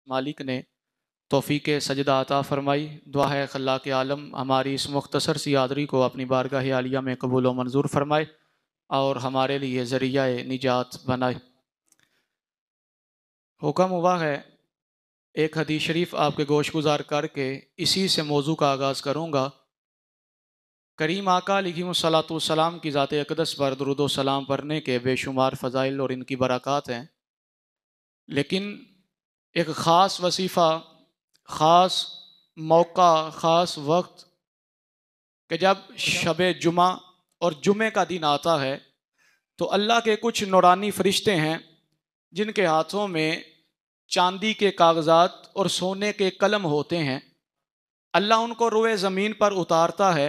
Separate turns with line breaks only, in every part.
मालिक ने तौफीक सजदा अता फ़रमाई। दुआ है खल्लाक़ आलम हमारी इस मुख्तसर सी हाज़री को अपनी बारगाह आलिया में कबूल व मंजूर फरमाए और हमारे लिए ज़रिया निजात बनाए। हुक्म हुआ है, एक हदीस शरीफ आपके गोश गुजार करके इसी से मौजू का आगाज़ करूँगा। करीम आका अलैहिस्सलाम की ज़ात अक़दस पर दुरूद व सलाम पढ़ने के बेशुमार फ़ज़ाइल और इनकी बरक़ात हैं, लेकिन एक ख़ास वसीफ़ा, ख़ास मौका, ख़ास वक्त कि जब शब जुमा और जुमे का दिन आता है तो अल्लाह के कुछ नूरानी फ़रिश्ते हैं जिनके हाथों में चांदी के कागज़ात और सोने के कलम होते हैं। अल्लाह उनको रुए ज़मीन पर उतारता है।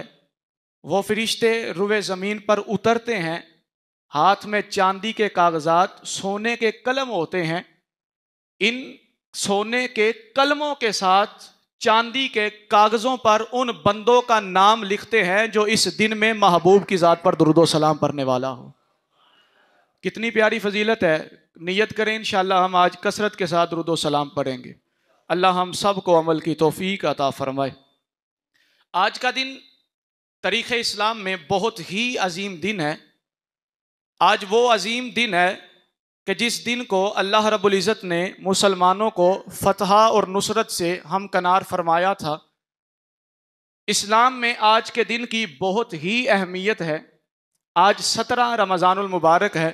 वो फ़रिश्ते रुए ज़मीन पर उतरते हैं, हाथ में चांदी के कागज़ात, सोने के कलम होते हैं। इन सोने के कलमों के साथ चांदी के कागज़ों पर उन बंदों का नाम लिखते हैं जो इस दिन में महबूब की ज़ात पर दुरूद व सलाम पढ़ने वाला हो। कितनी प्यारी फजीलत है। नियत करें इंशाअल्लाह हम आज कसरत के साथ दुरूद व सलाम पढ़ेंगे। अल्लाह हम सब को अमल की तौफीक अता फरमाए। आज का दिन तारीख़ इस्लाम में बहुत ही अजीम दिन है। आज वो अजीम दिन है कि जिस दिन को अल्लाह रब्बुल इज़्ज़त ने मुसलमानों को फ़तह और नुसरत से हमकनार फरमाया था। इस्लाम में आज के दिन की बहुत ही अहमियत है। आज 17 रमज़ानुल मुबारक है।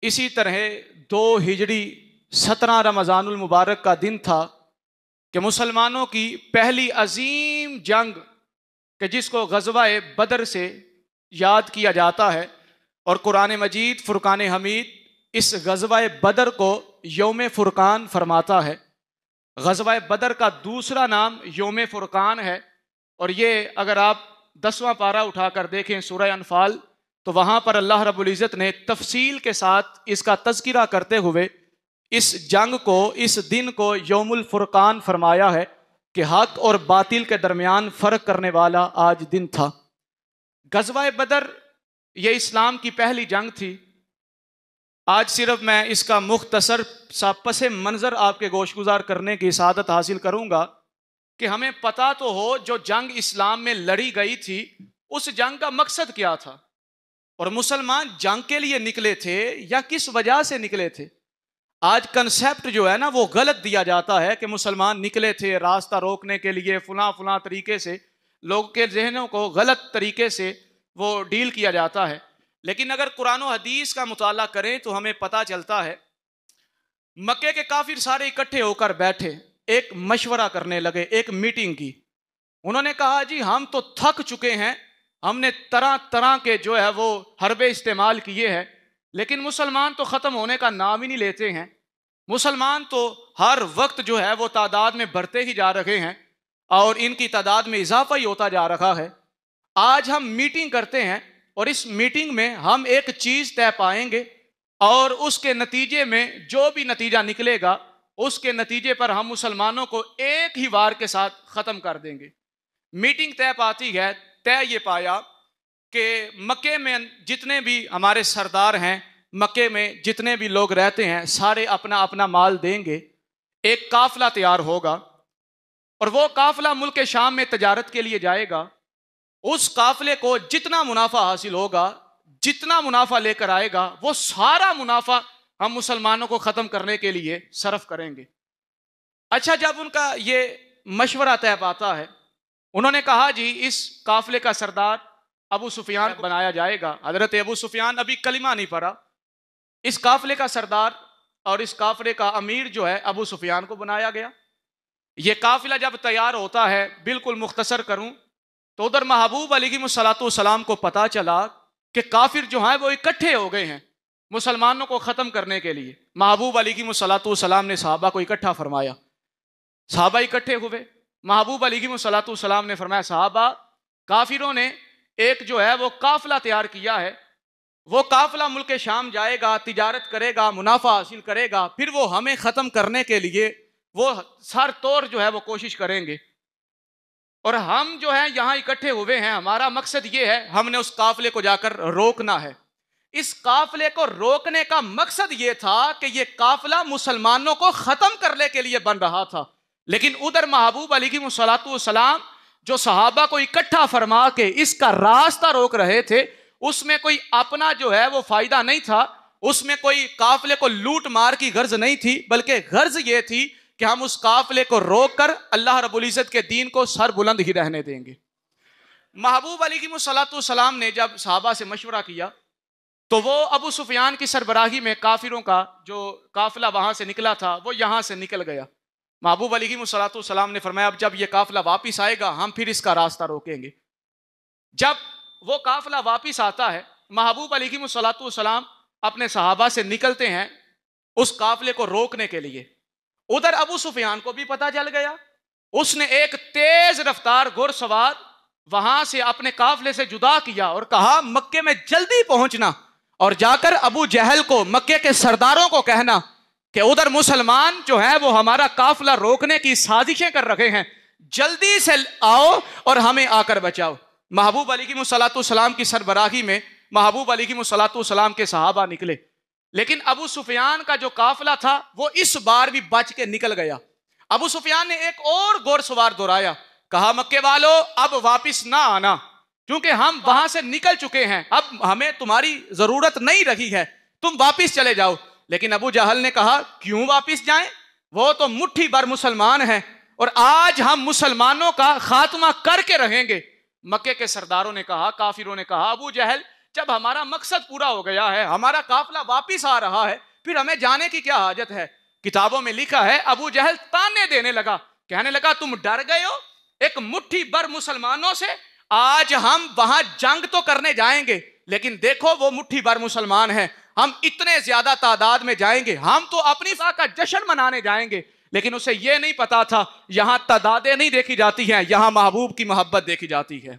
इसी तरह 2 हिजरी 17 रमज़ानुल मुबारक का दिन था कि मुसलमानों की पहली अजीम जंग कि जिसको ग़ज़वा-ए बदर से याद किया जाता है और कुरान मजीद फ़ुरक़ान हमीद इस ग़ज़वा-ए बदर को यौम फ़ुरक़ान फरमाता है। ग़ज़वा-ए बदर का दूसरा नाम यौम फ़ुरक़ान है और ये अगर आप 10वां पारा उठाकर देखें सूरह अनफ़ाल तो वहाँ पर अल्लाह रब्बुल इज़्ज़त ने तफ़सील के साथ इसका तज़किरा करते हुए इस जंग को, इस दिन को यौमुल फ़ुरक़ान फरमाया है कि हक़ और बातिल के दरमियान फ़र्क करने वाला आज दिन था। ग़ज़वा-ए बदर ये इस्लाम की पहली जंग थी। आज सिर्फ मैं इसका मुख्तसर सा पसे मंज़र आपके गोशगुजार करने की सआदत हासिल करूँगा कि हमें पता तो हो जो जंग इस्लाम में लड़ी गई थी उस जंग का मकसद क्या था और मुसलमान जंग के लिए निकले थे या किस वजह से निकले थे। आज कंसेप्ट जो है ना वो गलत दिया जाता है कि मुसलमान निकले थे रास्ता रोकने के लिए, फलां फलां तरीके से लोगों के जहनों को गलत तरीके से वो डील किया जाता है। लेकिन अगर कुरान और हदीस का मुताला करें तो हमें पता चलता है मक्के के काफिर सारे इकट्ठे होकर बैठे, एक मशवरा करने लगे, एक मीटिंग की। उन्होंने कहा जी हम तो थक चुके हैं, हमने तरह तरह के जो है वो हरबे इस्तेमाल किए हैं, लेकिन मुसलमान तो ख़त्म होने का नाम ही नहीं लेते हैं। मुसलमान तो हर वक्त जो है वो तादाद में बढ़ते ही जा रहे हैं और इनकी तादाद में इजाफा ही होता जा रहा है। आज हम मीटिंग करते हैं और इस मीटिंग में हम एक चीज़ तय पाएंगे और उसके नतीजे में जो भी नतीजा निकलेगा उसके नतीजे पर हम मुसलमानों को एक ही वार के साथ ख़त्म कर देंगे। मीटिंग तय पाती है, तय ये पाया कि मक्के में जितने भी हमारे सरदार हैं, मक्के में जितने भी लोग रहते हैं, सारे अपना अपना माल देंगे। एक काफिला तैयार होगा और वो काफिला मुल्क शाम में तजारत के लिए जाएगा। उस काफिले को जितना मुनाफा हासिल होगा, जितना मुनाफा लेकर आएगा, वो सारा मुनाफा हम मुसलमानों को ख़त्म करने के लिए सर्फ करेंगे। अच्छा, जब उनका ये मशवरा तय पाता है, उन्होंने कहा जी इस काफिले का सरदार अबू सुफियान बनाया जाएगा। हजरत अबू सुफियान अभी कलिमा नहीं पढ़ा। इस काफिले का सरदार और इस काफिले का अमीर जो है अबू सुफियान को बनाया गया। ये काफिला जब तैयार होता है, बिल्कुल मुख्तसर करूं तो उधर महबूब अलैहिस्सलाम को पता चला कि काफिर जो हैं वो इकट्ठे हो गए हैं मुसलमानों को ख़त्म करने के लिए। महबूब अलैहिस्सलाम ने सहाबा को इकट्ठा फरमाया। सहाबा इकट्ठे हुए। महबूब अलैहिस्सलाम ने फरमाया सहाबा, काफिरों ने एक जो है वो काफिला तैयार किया है, वो काफिला मुल्क शाम जाएगा, तिजारत करेगा, मुनाफा हासिल करेगा, फिर वो हमें ख़त्म करने के लिए वो सर तोड़ जो है वो कोशिश करेंगे और हम जो है यहाँ इकट्ठे हुए हैं, हमारा मकसद ये है, हमने उस काफिले को जाकर रोकना है। इस काफिले को रोकने का मकसद यह था कि यह काफिला मुसलमानों को खत्म करने के लिए बन रहा था। लेकिन उधर महबूब अलैहिस्सलाम जो सहाबा को इकट्ठा फरमा के इसका रास्ता रोक रहे थे, उसमें कोई अपना जो है वो फायदा नहीं था, उसमें कोई काफिले को लूट मार की गर्ज नहीं थी, बल्कि गर्ज ये थी कि हम उस काफिले को रोककर अल्लाह रब्बुल इज्जत के दीन को सर बुलंद ही रहने देंगे। महबूब अलैहिस्सलाम ने जब सहाबा से मशवरा किया तो वो अबू सुफियान की सरबराही में काफिरों का जो काफिला वहां से निकला था वो यहां से निकल गया। महबूब अलैहिस्सलाम ने फरमाया अब जब ये काफिला वापिस आएगा हम फिर इसका रास्ता रोकेंगे। जब वो काफिला वापिस आता है, महबूब अलैहिस्सलाम अपने सहाबा से निकलते हैं उस काफिले को रोकने के लिए। उधर अबू सुफियान को भी पता चल गया, उसने एक तेज रफ्तार घुड़सवार वहां से अपने काफिले से जुदा किया और कहा मक्के में जल्दी पहुंचना और जाकर अबू जहल को, मक्के के सरदारों को कहना कि उधर मुसलमान जो है वो हमारा काफिला रोकने की साजिशें कर रहे हैं, जल्दी से आओ और हमें आकर बचाओ। महबूब अलैहिस्सलाम की सरबराही में महबूब अलैहिस्सलाम के सहाबा निकले, लेकिन अबू सुफियान का जो काफिला था वो इस बार भी बच के निकल गया। अबू सुफियान ने एक और घुड़सवार दोहराया, कहा मक्के वालों अब वापिस ना आना, क्योंकि हम वहां से निकल चुके हैं, अब हमें तुम्हारी जरूरत नहीं रही है, तुम वापिस चले जाओ। लेकिन अबू जहल ने कहा क्यों वापिस जाएं, वो तो मुट्ठी भर मुसलमान हैं और आज हम मुसलमानों का खात्मा करके रहेंगे। मक्के के सरदारों ने कहा, काफिरों ने कहा अबू जहल जब हमारा मकसद पूरा हो गया है, हमारा काफिला वापिस आ रहा है, फिर हमें जाने की क्या हाजत है। किताबों में लिखा है अबू जहल ताने देने लगा, कहने लगा तुम डर गए हो एक मुट्ठी भर मुसलमानों से, आज हम वहां जंग तो करने जाएंगे लेकिन देखो वो मुट्ठी भर मुसलमान हैं, हम इतने ज्यादा तादाद में जाएंगे, हम तो अपनी फतह का जश्न मनाने जाएंगे। लेकिन उसे यह नहीं पता था यहां तादादें नहीं देखी जाती हैं, यहां महबूब की मोहब्बत देखी जाती है।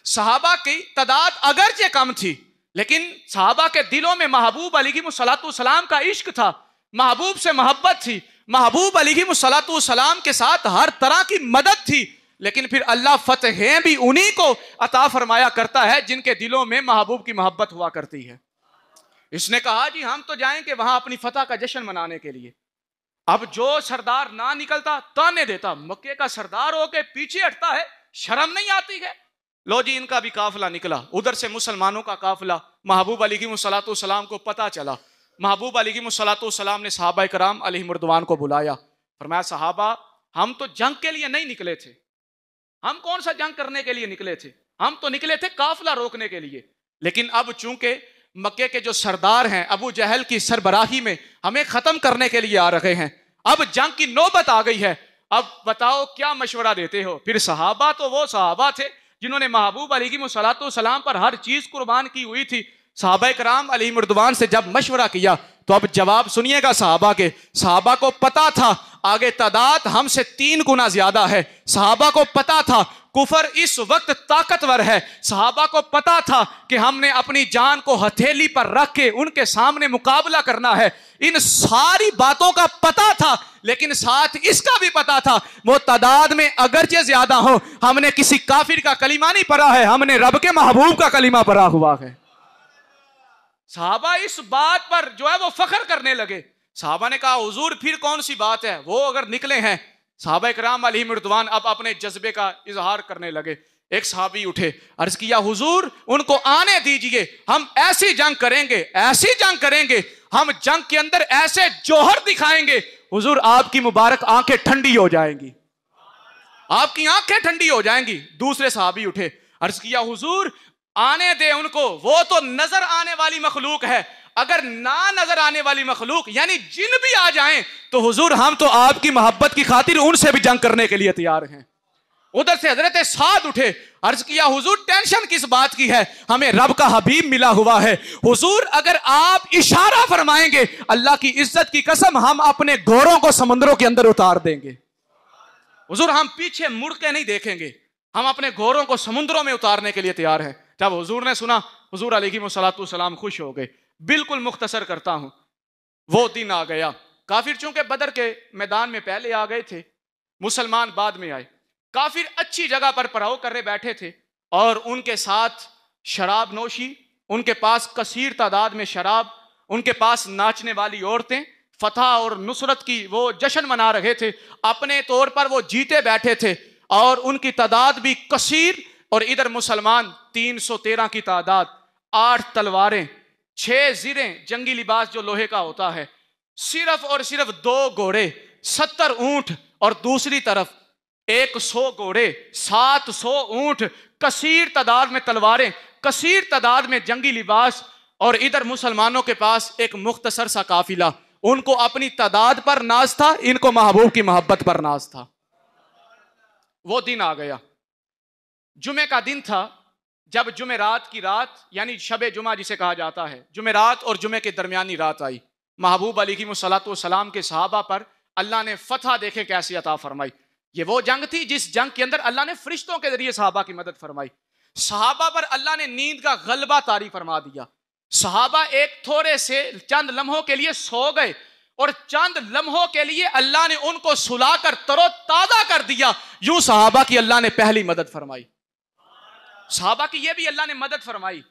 सहाबा की तादाद अगरचे कम थी लेकिन सहाबा के दिलों में महबूब अलैहिस्सलाम का इश्क था, महबूब से मोहब्बत थी, महबूब अलैहिस्सलाम के साथ हर तरह की मदद थी। लेकिन फिर अल्लाह फतहें भी उन्हीं को अता फरमाया करता है जिनके दिलों में महबूब की मोहब्बत हुआ करती है। इसने कहा जी हम तो जाएंगे वहां अपनी फतह का जश्न मनाने के लिए। अब जो सरदार ना निकलता ताने देता, मक्के का सरदार होके पीछे हटता है, शर्म नहीं आती है। लो जी इनका भी काफिला निकला, उधर से मुसलमानों का काफिला। महबूब अलैहिस्सलाम को पता चला, महबूब अलैहिस्सलाम ने सहाबा कराम अलैहिर्रिदवान को बुलाया, फरमाया सहाबा हम तो जंग के लिए नहीं निकले थे, हम कौन सा जंग करने के लिए निकले थे, हम तो निकले थे काफिला रोकने के लिए। लेकिन अब चूंकि मक्के के जो सरदार हैं अबू जहल की सरबराही में हमें खत्म करने के लिए आ रहे हैं, अब जंग की नौबत आ गई है, अब बताओ क्या मशवरा देते हो। फिर सहाबा तो वो सहाबा थे जिन्होंने महबूब अलैहिस्सलाम पर हर चीज कुर्बान की हुई थी। सहाबा कराम अलैहिर्रिदवान से जब मशवरा किया तो अब जवाब सुनिएगा सहाबा के। सहाबा को पता था आगे तादाद हमसे 3 गुना ज्यादा है, सहाबा को पता था कुफर इस वक्त ताकतवर है, सहाबा को पता था कि हमने अपनी जान को हथेली पर रख के उनके सामने मुकाबला करना है। इन सारी बातों का पता था, लेकिन साथ इसका भी पता था वो तादाद में अगरचे ज्यादा हो, हमने किसी काफिर का कलीमा नहीं पढ़ा है, हमने रब के महबूब का कलीमा पढ़ा हुआ है। सहाबा इस बात पर जो है वो फख्र करने लगे। सहाबा ने कहा हुजूर फिर कौन सी बात है, वो अगर निकले हैं। सहाबा कराम अलैहिर्रिदवान अब अपने जज्बे का इजहार करने लगे। एक सहाबी उठे, अर्ज किया हुजूर उनको आने दीजिए, हम ऐसी जंग करेंगे, ऐसी जंग करेंगे, हम जंग के अंदर ऐसे जोहर दिखाएंगे हुजूर आपकी मुबारक आंखें ठंडी हो जाएंगी, आपकी आंखें ठंडी हो जाएंगी। दूसरे सहाबी उठे, अर्ज किया हुजूर आने दे उनको, वो तो नजर आने वाली मखलूक है, अगर ना नजर आने वाली मखलूक यानी जिन भी आ जाएं तो हुजूर हम तो आपकी मोहब्बत की खातिर उनसे भी जंग करने के लिए तैयार हैं। उधर से हजरत साद उठे, अर्ज किया हुजूर टेंशन किस बात की है, हमें रब का हबीब मिला हुआ है, हुजूर अगर आप इशारा फरमाएंगे अल्लाह की इज्जत की कसम हम अपने घोड़ों को समुद्रों के अंदर उतार देंगे, हुजूर हम पीछे मुड़ के नहीं देखेंगे, हम अपने घोड़ों को समुद्रों में उतारने के लिए तैयार हैं। जब हुजूर ने सुना हुजूर अलैहिस्सलाम खुश हो गए। बिल्कुल मुख्तसर करता हूं, वो दिन आ गया, काफिर चूंकि बदर के मैदान में पहले आ गए थे, मुसलमान बाद में आए। काफिर अच्छी जगह पर पड़ाव कर रहे बैठे थे और उनके साथ शराब नोशी उनके पास कसीर तादाद में शराब, उनके पास नाचने वाली औरतें, फतह और नुसरत की वो जश्न मना रहे थे, अपने तौर पर वो जीते बैठे थे और उनकी तादाद भी कसीर। और इधर मुसलमान 313 की तादाद, 8 तलवारें, 6 ज़िरें, जंगी लिबास जो लोहे का होता है, सिर्फ और सिर्फ 2 घोड़े, 70 ऊंट, और दूसरी तरफ 100 घोड़े, 700 ऊंट, कसीर तादाद में तलवारें, कसीर तादाद में जंगी लिबास। और इधर मुसलमानों के पास एक मुख्तसर सा काफिला। उनको अपनी तादाद पर नाज था, इनको महबूब की मोहब्बत पर नाज था। वो दिन आ गया, जुमे का दिन था, जब जुमेरात की रात यानी शबे जुमा जिसे कहा जाता है, जुमेरात और जुमे के दरमियानी रात आई। महबूब अलैहिस्सलातु वस्सलाम के सहाबा पर अल्लाह ने फतह देखे कैसी अता फरमाई। ये वो जंग थी जिस जंग के अंदर अल्लाह ने फरिश्तों के जरिए सहाबा की मदद फरमाई। सहाबा पर अल्लाह ने नींद का गलबा तारी फरमा दिया। सहाबा एक थोड़े से चंद लम्हों के लिए सो गए और चंद लम्हों के लिए अल्लाह ने उनको सुलाकर तरोताजा कर दिया। यूं सहाबा की अल्लाह ने पहली मदद फरमाई। सहाबा की ये भी अल्लाह ने मदद फरमाई।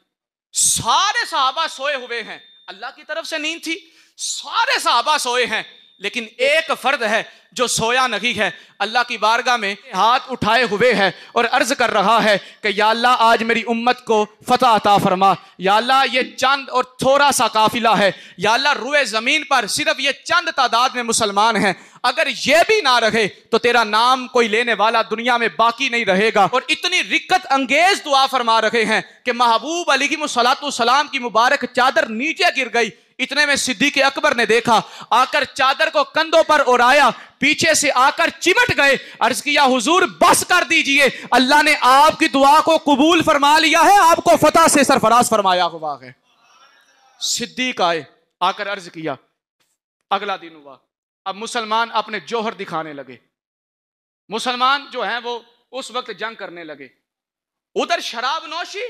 सारे सहाबा सोए हुए हैं, अल्लाह की तरफ से नींद थी, सारे सहाबा सोए हैं, लेकिन एक फर्द है जो सोया नहीं है, अल्लाह की बारगाह में हाथ उठाए हुए है और अर्ज कर रहा है कि या अल्लाह आज मेरी उम्मत को फतह अता फरमा। या अल्लाह ये चंद और थोड़ा सा काफिला है, या अल्लाह रुए जमीन पर सिर्फ ये चंद तादाद में मुसलमान हैं, अगर ये भी ना रहे तो तेरा नाम कोई लेने वाला दुनिया में बाकी नहीं रहेगा। और इतनी रिक्कत अंगेज दुआ फरमा रहे हैं कि महबूब अलैहिस्सलातु सलाम की मुबारक चादर नीचे गिर गई। इतने में सिद्दीक़ अकबर ने देखा, आकर चादर को कंधों पर उड़ाया, पीछे से आकर चिमट गए, अर्ज किया हुजूर बस कर दीजिए, अल्लाह ने आपकी दुआ को कबूल फरमा लिया है, आपको फतह से सरफराज फरमाया हुआ है। सिद्दीक़ आए, आकर अर्ज किया। अगला दिन हुआ, अब मुसलमान अपने जोहर दिखाने लगे। मुसलमान जो हैं वो उस वक्त जंग करने लगे। उधर शराब नोशी,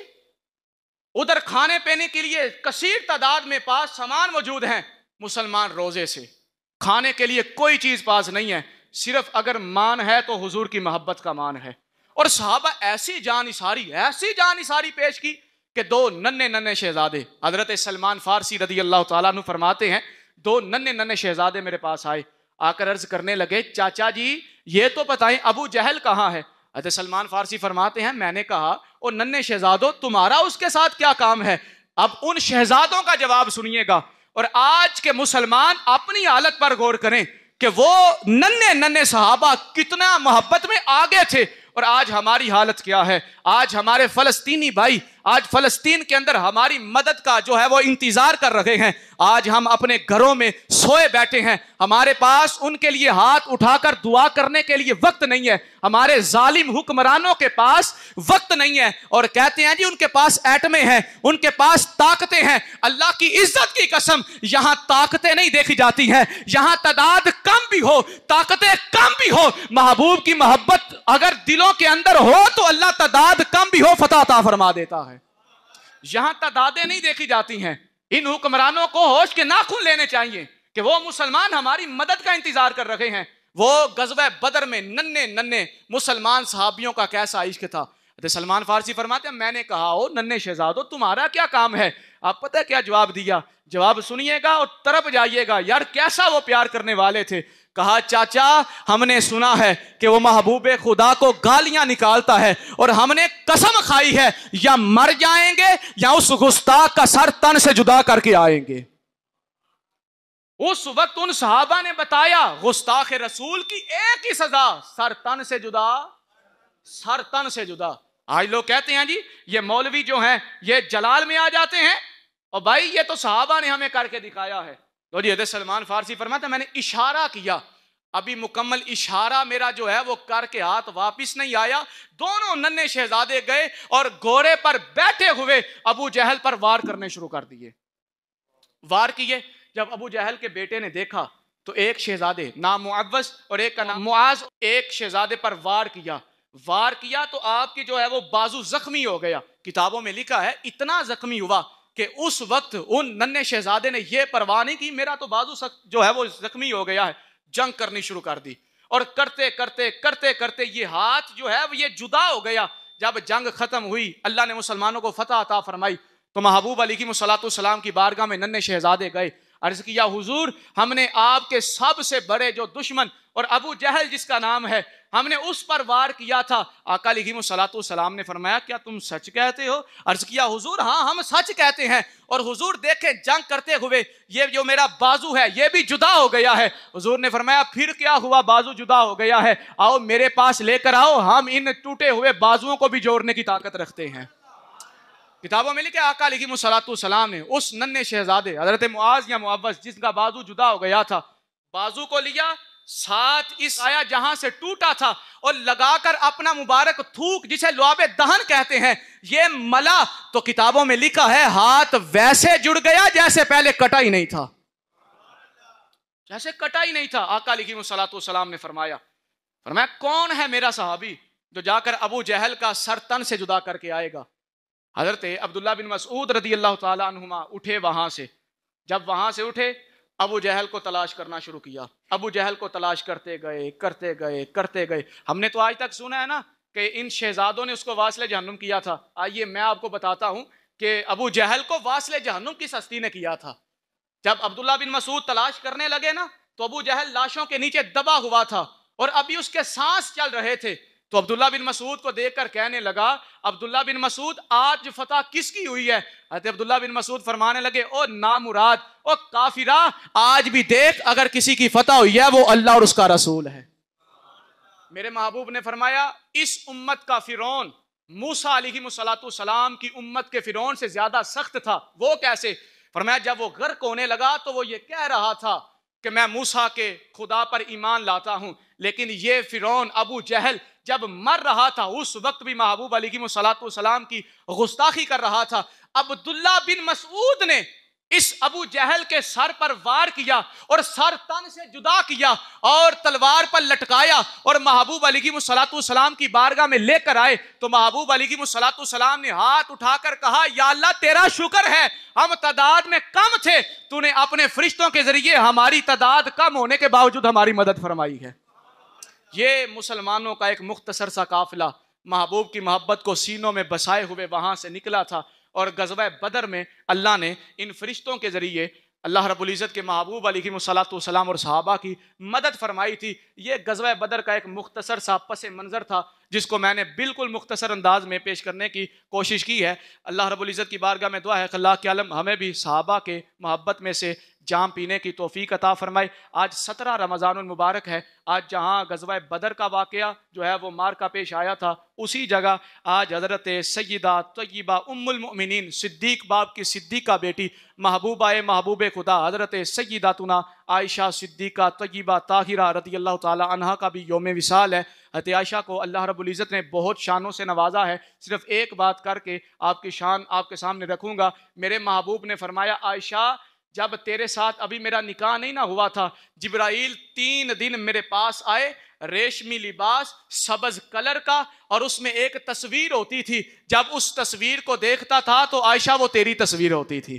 उधर खाने पीने के लिए कसीर तादाद में पास सामान मौजूद हैं। मुसलमान रोजे से, खाने के लिए कोई चीज पास नहीं है, सिर्फ अगर मान है तो हुजूर की मोहब्बत का मान है। और सहाबा ऐसी जानिसारी पेश की कि 2 नन्हे शहजादे, हजरत सलमान फारसी रदी अल्लाह तआला अन्हु फरमाते हैं, 2 नन्हे शहजादे मेरे पास आए, आकर अर्ज करने लगे, चाचा जी ये तो बताएं अबू जहल कहाँ है। हजरत सलमान फारसी फरमाते हैं, मैंने कहा ओ नन्हे शहजादों तुम्हारा उसके साथ क्या काम है। अब उन शहजादों का जवाब सुनिएगा और आज के मुसलमान अपनी हालत पर गौर करें कि वो नन्हे सहाबा कितना मोहब्बत में आगे थे और आज हमारी हालत क्या है। आज हमारे फलस्तीनी भाई आज फलस्तीन के अंदर हमारी मदद का जो है वो इंतजार कर रहे हैं। आज हम अपने घरों में सोए बैठे हैं, हमारे पास उनके लिए हाथ उठाकर दुआ करने के लिए वक्त नहीं है। हमारे जालिम हुक्मरानों के पास वक्त नहीं है और कहते हैं जी उनके पास एटमें हैं, उनके पास ताकतें हैं। अल्लाह की इज्जत की कसम, यहां ताकतें नहीं देखी जाती हैं, यहां तादाद कम भी हो, ताकतें कम भी हो, महबूब की मोहब्बत अगर दिलों के अंदर हो तो अल्लाह तादाद कम भी हो फतह अता फरमा देता है। यहां तादादें नहीं देखी जाती हैं। इन हुक्मरानों को होश के नाखून लेने चाहिए कि वो मुसलमान हमारी मदद का इंतजार कर रहे हैं। वो गज़वे बदर में नन्हे मुसलमान सहाबियों का कैसा इश्क था। सलमान फारसी फरमाते हैं, मैंने कहा ओ नन्हे शहजादो तुम्हारा क्या काम है। आप पता है क्या जवाब दिया, जवाब सुनिएगा और तरफ जाइएगा, यार कैसा वो प्यार करने वाले थे। कहा चाचा हमने सुना है कि वो महबूबे खुदा को गालियां निकालता है और हमने कसम खाई है या मर जाएंगे या उस गुस्ताख का सर तन से जुदा करके आएंगे। उस वक्त उन सहाबा ने बताया गुस्ताख रसूल की एक ही सजा, सर तन से जुदा, सर तन से जुदा। आज लोग कहते हैं जी ये मौलवी जो हैं ये जलाल में आ जाते हैं और भाई ये तो सहाबा ने हमें करके दिखाया है। तो जी हज़रत सलमान फारसी फरमाते मैंने इशारा किया, अभी मुकम्मल इशारा मेरा जो है वो करके हाथ वापिस नहीं आया। दोनों नन्हे शहजादे गए और घोड़े पर बैठे हुए अबू जहल पर वार करने शुरू कर दिए। वार किए। जब अबू जहल के बेटे ने देखा तो एक शहजादे नाम मुअव्वस और एक का नाम मुआज, एक शहजादे पर वार किया तो आपकी जो है वो बाजू जख्मी हो गया। किताबों में लिखा है इतना जख्मी हुआ कि उस वक्त उन नन्हे शहजादे ने यह परवाह नहीं की मेरा तो बाजू जो है वो जख्मी हो गया है। जंग करनी शुरू कर दी और करते करते ये हाथ जो है ये जुदा हो गया। जब जंग खत्म हुई अल्लाह ने मुसलमानों को फतह अता फरमाई। तो महबूब अलैहिस्सलाम की बारगाह में नन्हे शहजादे गए, अर्ज किया हुजूर हमने आपके सबसे बड़े जो दुश्मन और अबू जहल जिसका नाम है, हमने उस पर वार किया था। आका अलैहिस्सलाम ने फरमाया क्या तुम सच कहते हो? अर्ज किया हुजूर हाँ हम सच कहते हैं। और हुजूर देखे जंग करते हुए ये जो मेरा बाजू है ये भी जुदा हो गया है। हुजूर ने फरमाया फिर क्या हुआ, बाजू जुदा हो गया है, आओ मेरे पास लेकर आओ, हम इन टूटे हुए बाजुओं को भी जोड़ने की ताकत रखते हैं। किताबों में लिखे आका अलैहिस्सलाम ने उस नन्हे शहजादे हजरत मुआज या मुअव्वज जिसका बाजू जुदा हो गया था, बाजू को लिया, साथ इस आया जहां से टूटा था और लगाकर अपना मुबारक थूक जिसे लुआबे दहन कहते हैं ये मला, तो किताबों में लिखा है हाथ वैसे जुड़ गया जैसे पहले कटा ही नहीं था, जैसे कटा ही नहीं था। आका अलैहिस्सलाम ने फरमाया कौन है मेरा सहाबी जो जाकर अबू जहल का सर तन से जुदा करके आएगा। हजरत अब्दुल्ला बिन मसूद रदी अल्लाह ताला अन्हुमा उठे वहां से, जब वहां से उठे अबू जहल को तलाश करना शुरू किया। अबू जहल को तलाश करते गए करते गए करते गए। हमने तो आज तक सुना है ना कि इन शहजादों ने उसको वासले जहन्नुम किया था। आइए मैं आपको बताता हूं कि अबू जहल को वासले जहन्नुम किस हस्ती ने किया था। जब अब्दुल्ला बिन मसूद तलाश करने लगे ना तो अबू जहल लाशों के नीचे दबा हुआ था और अभी उसके सांस चल रहे थे। तो अब्दुल्ला बिन मसूद को देखकर कहने लगा अब्दुल्ला बिन मसूद आज फतह किसकी हुई है? अब्दुल्ला बिन मसूद फरमाने लगे ओ नामुराद, ओ काफिरा, आज भी देख अगर किसी की फतह हुई है वो अल्लाह और उसका रसूल है। मेरे महबूब ने फरमाया इस उम्मत का फिरौन मूसा अलैहिस्सलाम की उम्मत के फिरौन से ज्यादा सख्त था। वो कैसे? फरमाया जब वो गर्क होने लगा तो वो ये कह रहा था कि मैं मूसा के खुदा पर ईमान लाता हूं, लेकिन ये फिरौन अबू जहल जब मर रहा था उस वक्त भी महबूब अलैहिस्सलाम की गुस्ताखी कर रहा था। अब्दुल्ला बिन मसूद ने इस अबू जहल के सर पर वार किया और सर तन से जुदा किया और तलवार पर लटकाया और महबूब अलैहिस्सलाम की बारगाह में लेकर आए। तो महबूब अलैहिस्सलाम ने हाथ उठाकर कहा या अल्लाह तेरा शुक्र है हम तादाद में कम थे, तूने अपने फरिश्तों के जरिए हमारी तादाद कम होने के बावजूद हमारी मदद फरमाई है। ये मुसलमानों का एक मुख्तसर सा काफिला महबूब की मोहब्बत को सीनों में बसाए हुए वहां से निकला था और गज़वा बदर में अल्लाह ने इन फरिश्तों के जरिए अल्लाह रब्बुल इज़्ज़त के महबूब अलैहिस्सलाम और सहाबा की मदद फरमाई थी। ये गज़वा बदर का एक मुख्तसर सा पस मंज़र था जिसको मैंने बिल्कुल मुख्तसर अंदाज में पेश करने की कोशिश की है। अल्लाह रब्बुल इज़्ज़त की बारगाह में दुआ है अल्लाह के आलम हमें भी सहाबा के मोहब्बत में से जाम पीने की तौफीक अता फरमाए। आज 17 रमज़ानुल मुबारक है। आज जहाँ गज़वा बदर का वाक़या जो है वो मार का पेश आया था उसी जगह आज हज़रत सय्यदा तय्यबा उम्मुल मोमिनीन सिद्दीक बाप की सिद्दीका बेटी महबूब खुदा हज़रत सय्यदातुना आयशा सिद्दीका तय्यबा ताहिरा रज़ियल्लाहु ताला अन्हा का भी यौम विसाल है। हज़रत आयशा को अल्लाह रब्बुल इज़्ज़त ने बहुत शानों से नवाजा है। सिर्फ एक बात करके आपकी शान आपके सामने रखूँगा। मेरे महबूब ने फरमाया आयशा जब तेरे साथ अभी मेरा निकाह नहीं ना हुआ था, जिब्राइल 3 दिन मेरे पास आए, रेशमी लिबास सबज कलर का, और उसमें एक तस्वीर होती थी। जब उस तस्वीर को देखता था तो आयशा वो तेरी तस्वीर होती थी।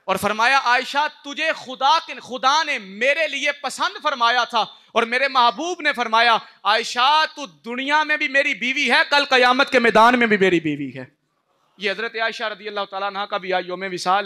और फरमाया आयशा तुझे खुदा ने मेरे लिए पसंद फरमाया था। और मेरे महबूब ने फरमाया आयशा तू दुनिया में भी मेरी बीवी है, कल क़यामत के मैदान में भी मेरी बीवी है। ये हज़रत आयशा रज़ी अल्लाह ताला अन्हा का भी यौम विसाल है।